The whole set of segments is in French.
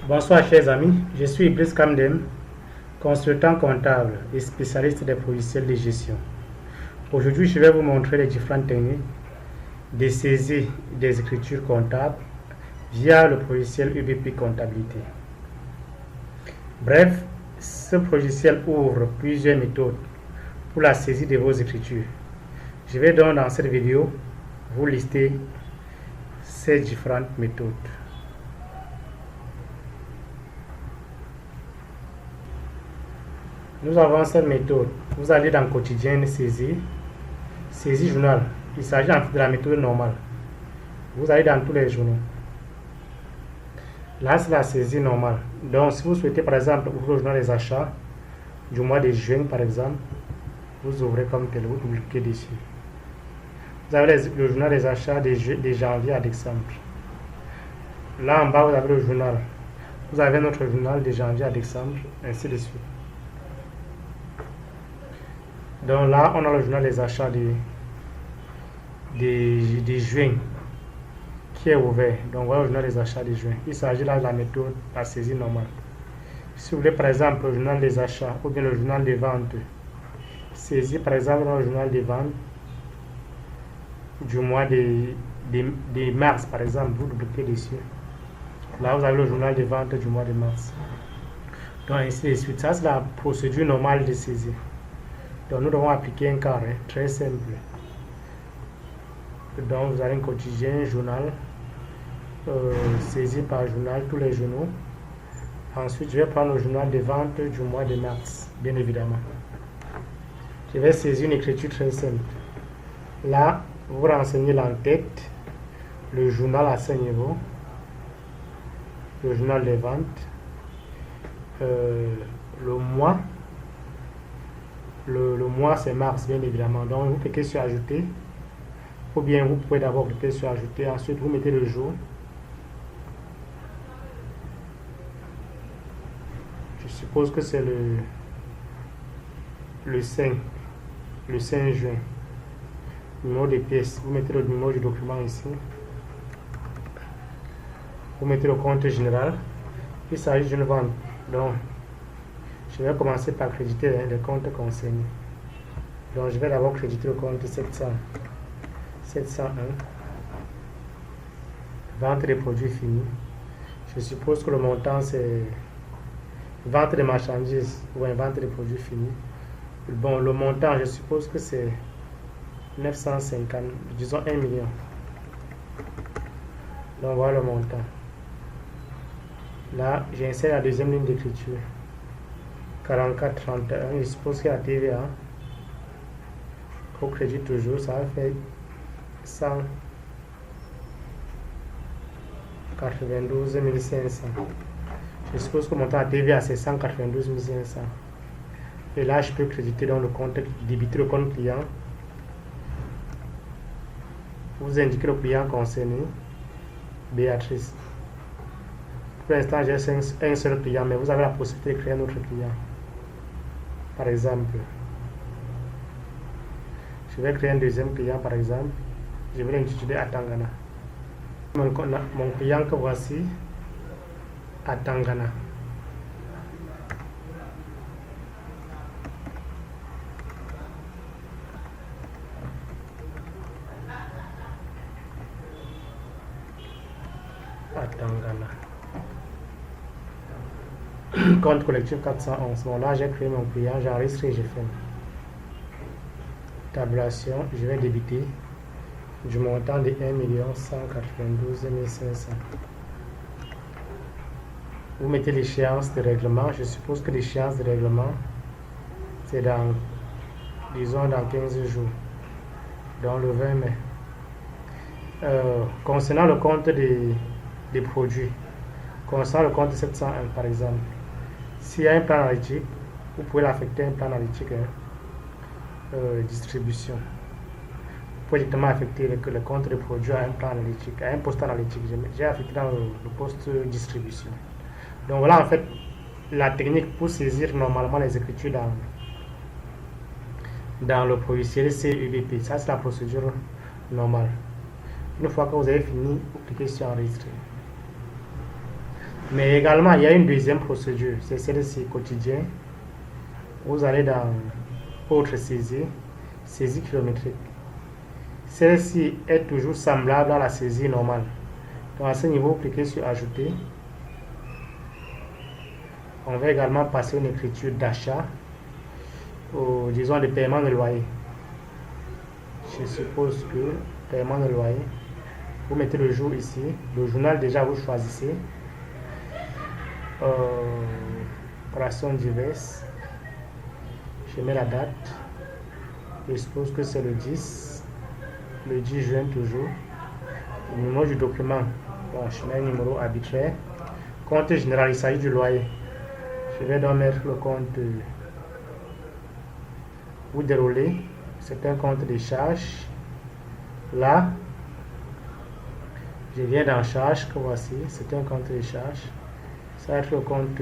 Bonsoir chers amis, je suis Ibris Kamdem, consultant comptable et spécialiste des logiciels de gestion. Aujourd'hui, je vais vous montrer les différentes techniques de saisie des écritures comptables via le logiciel UBP Comptabilité. Bref, ce logiciel ouvre plusieurs méthodes pour la saisie de vos écritures. Je vais donc dans cette vidéo vous lister ces différentes méthodes. Nous avons cette méthode. Vous allez dans quotidien saisie journal. Il s'agit en fait de la méthode normale. Vous allez dans tous les journaux. Là, c'est la saisie normale. Donc, si vous souhaitez par exemple ouvrir le journal des achats du mois de juin, par exemple, vous ouvrez comme tel, vous cliquez dessus. Vous avez le journal des achats de janvier à décembre. Là en bas, vous avez le journal. Vous avez notre journal de janvier à décembre, ainsi de suite. Donc là, on a le journal des achats de juin qui est ouvert. Donc voilà le journal des achats de juin. Il s'agit là de la méthode à saisie normale. Si vous voulez par exemple le journal des achats ou bien le journal des ventes, saisir par exemple dans le journal des ventes du mois de mars par exemple, vous cliquez dessus. Là vous avez le journal des ventes du mois de mars. Donc ainsi de suite. Ça c'est la procédure normale de saisie. Donc nous devons appliquer un carré très simple. Donc vous avez un quotidien, journal, saisi par journal, tous les journaux. Ensuite je vais prendre le journal de vente du mois de mars, bien évidemment. Je vais saisir une écriture très simple. Là, vous renseignez l'entête, le journal à 5 niveaux, le journal des ventes, le mois. Le mois c'est mars bien évidemment, donc vous cliquez sur ajouter, ou bien vous pouvez d'abord cliquer sur ajouter, ensuite vous mettez le jour. Je suppose que c'est le 5 juin. Numéro de pièce, vous mettez le numéro du document ici, vous mettez le compte général. Il s'agit d'une vente, donc je vais commencer par créditer les comptes concernés. Donc je vais d'abord créditer le compte 701. Vente des produits finis. Je suppose que le montant c'est vente de marchandises ou vente des produits finis. Bon, le montant je suppose que c'est 950, disons 1 million. Donc voilà le montant. Là, j'insère la deuxième ligne d'écriture. 44,31, je suppose qu'il y a TVA. Au crédit toujours, ça va faire 192 500. Je suppose que mon montant à TVA c'est 192 500. Et là, je peux créditer dans le compte, débiter le compte client. Vous indiquez le client concerné, Béatrice. Pour l'instant, j'ai un seul client, mais vous avez la possibilité de créer un autre client. Par exemple, je vais créer un deuxième client par exemple, je vais l'intituler Atangana. Mon client que voici, Atangana. Atangana. Compte collectif 411. Bon, là j'ai créé mon client, j'enregistre et je fais tabulation. Je vais débiter du montant de 1 192 500. Vous mettez l'échéance de règlement. Je suppose que l'échéance de règlement c'est dans, disons, dans 15 jours, dans le 20 mai. Concernant le compte des produits, concernant le compte 701 par exemple, s'il y a un plan analytique, vous pouvez l'affecter un plan analytique distribution. Vous pouvez directement affecter le compte de produit à un plan analytique, à un poste analytique. J'ai affecté dans le poste distribution. Donc voilà en fait la technique pour saisir normalement les écritures dans le logiciel CUBP. Ça c'est la procédure normale. Une fois que vous avez fini, vous cliquez sur enregistrer. Mais également, il y a une deuxième procédure, c'est celle-ci, quotidien. Vous allez dans autre saisie, saisie kilométrique. Celle-ci est toujours semblable à la saisie normale. Donc à ce niveau, vous cliquez sur ajouter. On va également passer une écriture d'achat, ou disons de paiement de loyer. Je suppose que paiement de loyer, vous mettez le jour ici, le journal déjà vous choisissez, opérations diverses, je mets la date, je suppose que c'est le 10 juin toujours, le numéro du document, bon, je mets un numéro arbitraire, compte général, il s'agit du loyer, je vais donc mettre le compte, vous déroulez, c'est un compte de charge, là, je viens dans charge, que voici, c'est un compte de charge, ça va être le compte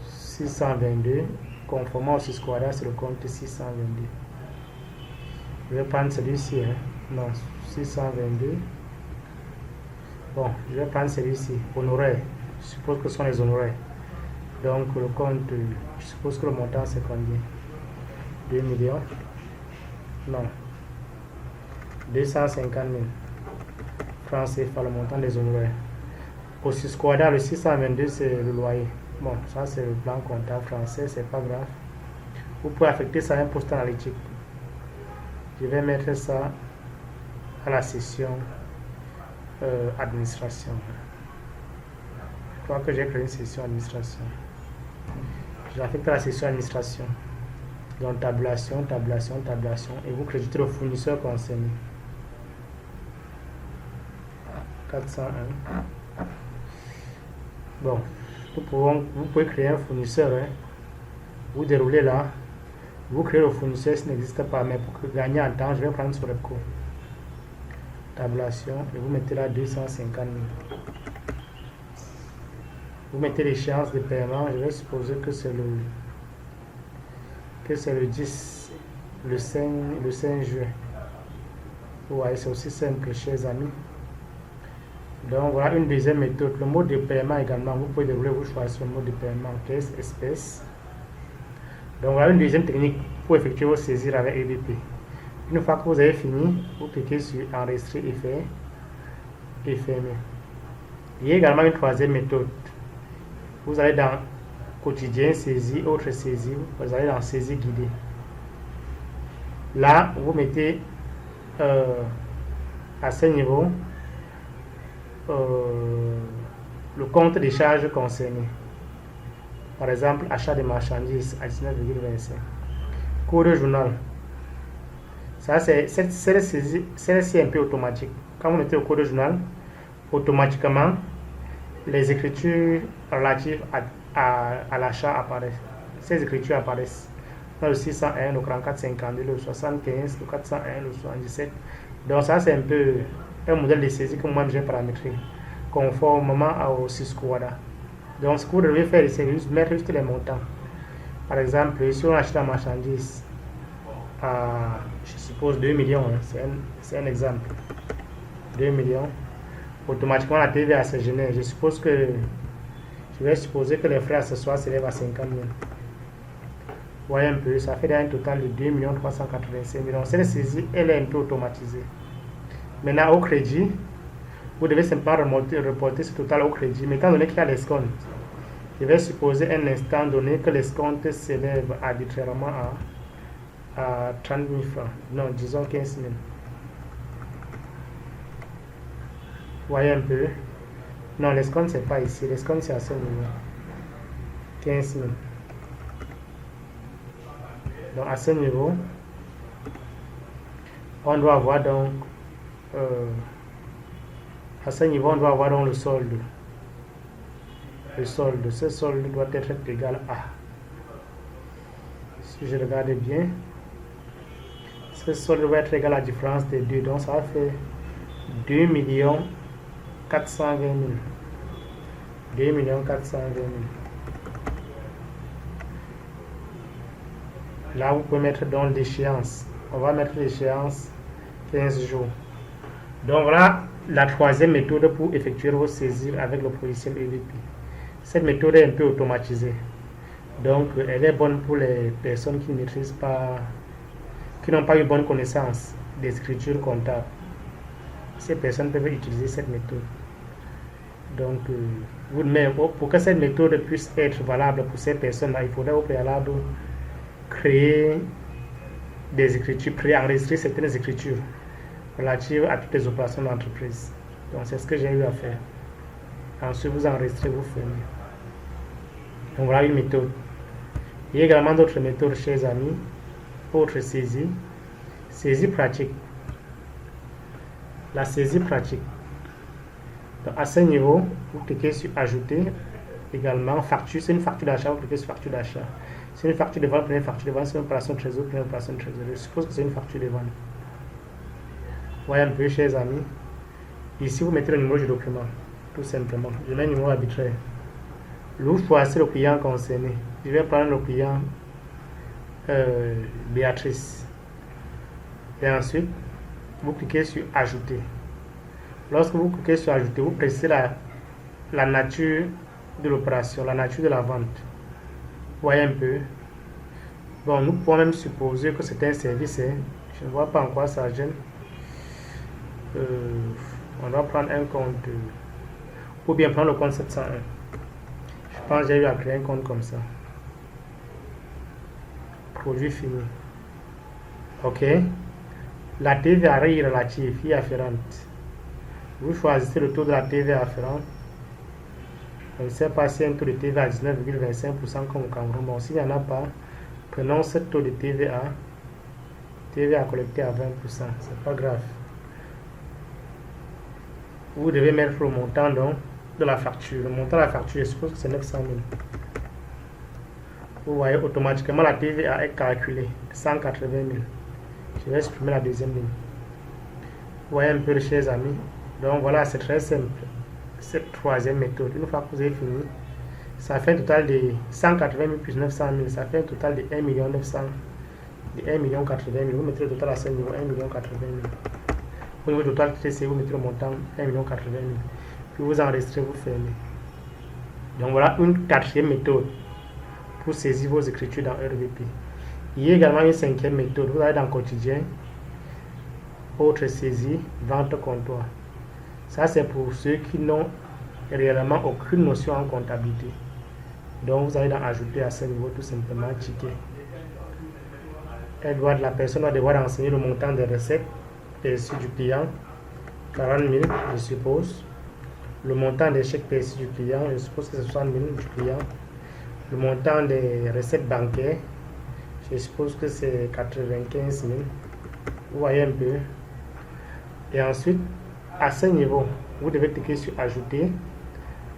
622, conformément au Sysquada, c'est le compte 622. Je vais prendre celui-ci, hein. Non, 622. Bon, je vais prendre celui-ci, honoraire. Je suppose que ce sont les honoraires. Donc le compte, je suppose que le montant c'est combien? 2 millions? Non. 250 000 francs CFA, le montant des honoraires. Au Sysquada, le 622 c'est le loyer. Bon, ça c'est le plan comptable français, c'est pas grave. Vous pouvez affecter ça à un poste analytique. Je vais mettre ça à la session administration. Je crois que j'ai créé une session administration. J'affecte à la session administration. Donc tabulation, tabulation, tabulation. Et vous créditez le fournisseur concerné. 401. Bon, vous pouvez créer un fournisseur. Hein. Vous déroulez là. Vous créez le fournisseur, ça n'existe pas. Mais pour gagner en temps, je vais prendre sur Repco. Tabulation. Et vous mettez là 250 000. Vous mettez l'échéance de paiement. Je vais supposer que c'est le 10, le 5 juin. Vous voyez, c'est aussi simple, chers amis. Donc voilà une deuxième méthode. Le mode de paiement également, vous pouvez dérouler, vous choisissez le mode de paiement, caisse, espèce. Donc voilà une deuxième technique pour effectuer vos saisies avec EDP. Une fois que vous avez fini, vous cliquez sur enregistrer et faire et fermer. Il y a également une troisième méthode. Vous allez dans quotidien, saisie, autre saisie, vous allez dans saisie guidée. Là, vous mettez à ce niveau le compte des charges concernées. Par exemple, achat de marchandises à 19,25. Cours de journal. Ça, celle-ci est un peu automatique. Quand vous mettez au cours de journal, automatiquement, les écritures relatives à l'achat apparaissent. Ces écritures apparaissent. Le 601, le 4452, le 75, le 401, le 77. Donc ça, c'est un peu un modèle de saisie que moi j'ai paramétré conformément au Sysquada. Donc ce que vous devez faire, c'est mettre juste les montants. Par exemple, si on achète la marchandise à, je suppose, 2 millions, hein, c'est un exemple. 2 millions. Automatiquement, la TVA se génère. Je vais supposer que les frais accessoires s'élèvent à 50 000. Vous voyez un peu, ça fait un total de 2 385 000. Donc cette saisie, elle est un peu automatisée. Maintenant, au crédit, vous devez simplement reporter ce total au crédit. Mais étant donné qu'il y a l'escompte, je vais supposer un instant donné que l'escompte s'élève arbitrairement à 30 000 francs. Non, disons 15 000. Vous voyez un peu. Non, l'escompte, c'est pas ici. L'escompte, c'est à ce niveau. 15 000. Donc, à ce niveau, on doit avoir donc à ce niveau, on doit avoir donc le solde. Le solde, ce solde doit être égal à. Si je regarde bien, ce solde doit être égal à la différence des deux. Donc, ça va faire 2 420 000. 2 420 000. Là, vous pouvez mettre donc l'échéance. On va mettre l'échéance 15 jours. Donc voilà la troisième méthode pour effectuer vos saisies avec le logiciel EVP. Cette méthode est un peu automatisée. Donc, elle est bonne pour les personnes qui ne maîtrisent pas, qui n'ont pas eu bonne connaissance des écritures comptables. Ces personnes peuvent utiliser cette méthode. Donc, pour que cette méthode puisse être valable pour ces personnes-là, il faudrait au préalable créer des écritures, préenregistrer certaines écritures relatives à toutes les opérations d'entreprise. Donc, c'est ce que j'ai eu à faire. Ensuite, vous enregistrez, vous fermez. Donc, voilà une méthode. Il y a également d'autres méthodes, chers amis. Autre saisie. Saisie pratique. La saisie pratique. Donc, à ce niveau, vous cliquez sur ajouter. Également, facture. C'est une facture d'achat. Vous cliquez sur facture d'achat. C'est une facture de vente, prenez une facture de vente. C'est une opération de trésor, prenez une opération de trésor. Je suppose que c'est une facture de vente. Voyez un peu, chers amis. Ici, vous mettez le numéro du document. Tout simplement. Je mets un numéro arbitraire. Vous choisissez le client concerné. Je vais prendre le client Béatrice. Et ensuite, vous cliquez sur ajouter. Lorsque vous cliquez sur ajouter, vous précisez la nature de l'opération, la nature de la vente. Voyez un peu. Bon, nous pouvons même supposer que c'est un service. Je ne vois pas en quoi ça gêne. On doit prendre un compte. Ou bien prendre le compte 701. Je pense que j'ai eu à créer un compte comme ça. Produit fini. OK. La TVA relative est afférente. Vous choisissez le taux de la TVA afférente. On ne sait pas si un taux de TVA à 19,25% comme au Cameroun. Bon, s'il n'y en a pas, prenons ce taux de TVA. TVA collecté à 20%. C'est pas grave. Vous devez mettre le montant donc, de la facture. Le montant de la facture, je suppose que c'est 900 000. Vous voyez, automatiquement, la TVA est calculée. 180 000. Je vais supprimer la deuxième ligne. Vous voyez un peu, chers amis. Donc voilà, c'est très simple. Cette troisième méthode. Une fois que vous avez fini, ça fait un total de 180 000 plus 900 000. Ça fait un total de 1 900 000. De 1 80 000. Vous mettez le total à ce niveau, 1 80 000. Au niveau total TTC, vous mettez le montant 1 80 000. Puis vous enregistrez, vous fermez. Donc voilà une quatrième méthode pour saisir vos écritures dans RVP. Il y a également une cinquième méthode. Vous allez dans quotidien, autre saisie, vente comptoir. Ça, c'est pour ceux qui n'ont réellement aucune notion en comptabilité. Donc, vous allez dans ajouter à ce niveau, tout simplement, ticket. La personne doit devoir renseigner le montant des recettes perçues du client, 40 000, je suppose. Le montant des chèques perçus du client, je suppose que c'est 60 000 du client. Le montant des recettes bancaires, je suppose que c'est 95 000. Vous voyez un peu. Et ensuite, à ce niveau, vous devez cliquer sur ajouter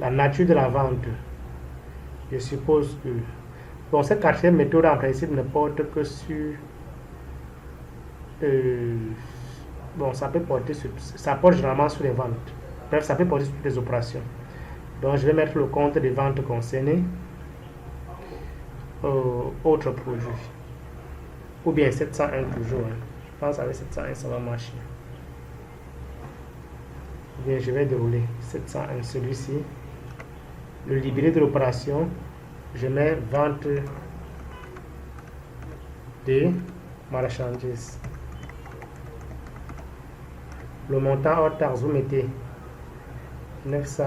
la nature de la vente. Je suppose que bon, cette quatrième méthode en principe ne porte que sur bon, ça peut porter sur, ça porte généralement sur les ventes. Bref, ça peut porter sur toutes les opérations. Donc je vais mettre le compte des ventes concernées, autres produits, ou bien 701 toujours. Je pense avec 701 ça va marcher. Bien, je vais dérouler 701, celui-ci. Le libellé de l'opération, je mets vente de marchandises. Le montant hors taxe, vous mettez 900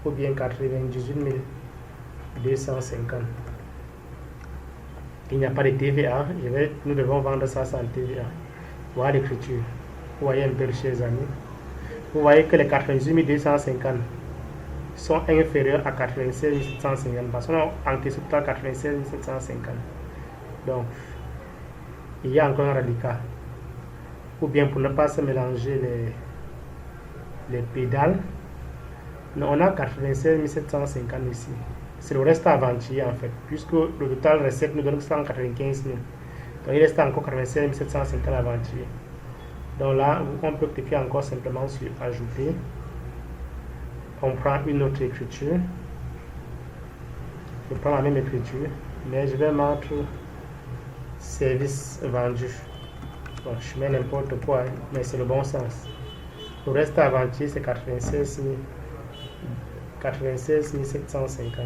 ou bien 98 250. Il n'y a pas de TVA. Nous devons vendre ça sans TVA. Voilà l'écriture. Vous voyez un peu, chers amis. Vous voyez que les 98 250 sont inférieurs à 96 750 parce qu'on a anticipé total 96 750. Donc, il y a encore un radical. Ou bien pour ne pas se mélanger les pédales, on a 96 750 ici. C'est le reste à vendre en fait, puisque le total recette nous donne 195 000. Donc il reste encore 96 750 à vendre. Donc là, on peut cliquer encore simplement sur ajouter. On prend une autre écriture. Je prends la même écriture, mais je vais mettre service vendu. Bon, je mets n'importe quoi, mais c'est le bon sens. Le reste avant-hier, c'est 96 750.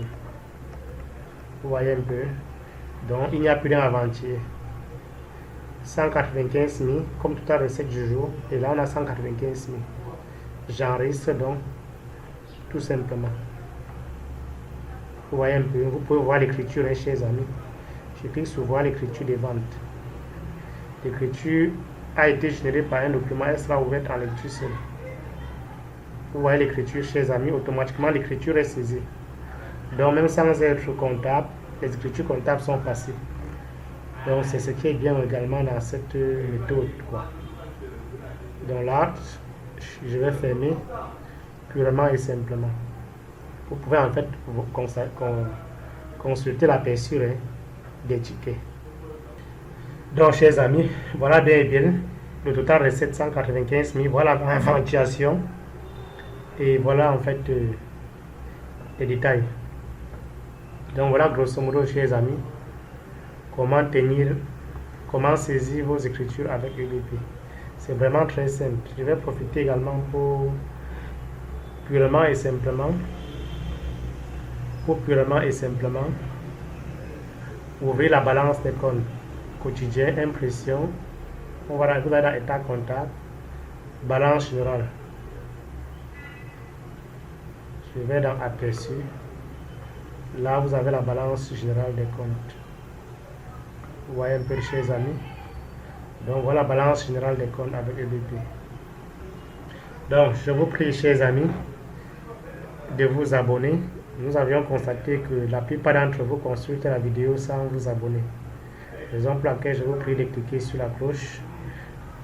Vous voyez un peu. Donc, il n'y a plus d'un avant-hier. 195 000, comme toute la recette du jour. Et là, on a 195 000. J'enregistre donc, tout simplement. Vous voyez un peu. Vous pouvez voir l'écriture, hein, chers amis. Je clique sur voir l'écriture des ventes. L'écriture a été générée par un document. Elle sera ouverte en lecture seule. Vous voyez l'écriture, chers amis. Automatiquement, l'écriture est saisie. Donc, même sans être comptable, les écritures comptables sont passées. Donc, c'est ce qui est bien également dans cette méthode, quoi. Donc là, je vais fermer purement et simplement. Vous pouvez en fait consulter l'aperçu, hein, des tickets. Donc, chers amis, voilà bien et bien le total de 795 000. Voilà l'information. Et voilà en fait les détails. Donc voilà grosso modo, chers amis, comment saisir vos écritures avec EBP. C'est vraiment très simple. Je vais profiter également pour purement et simplement ouvrir la balance des comptes quotidien, impression. Vous allez dans état comptable, balance générale. Je vais dans aperçu. Là, vous avez la balance générale des comptes. Vous voyez un peu, chers amis. Donc, voilà la balance générale des comptes avec EBP. Donc, je vous prie, chers amis, de vous abonner. Nous avions constaté que la plupart d'entre vous consultent la vidéo sans vous abonner. Raison pour laquelle je vous prie de cliquer sur la cloche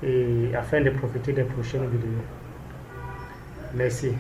et afin de profiter des prochaines vidéos. Merci.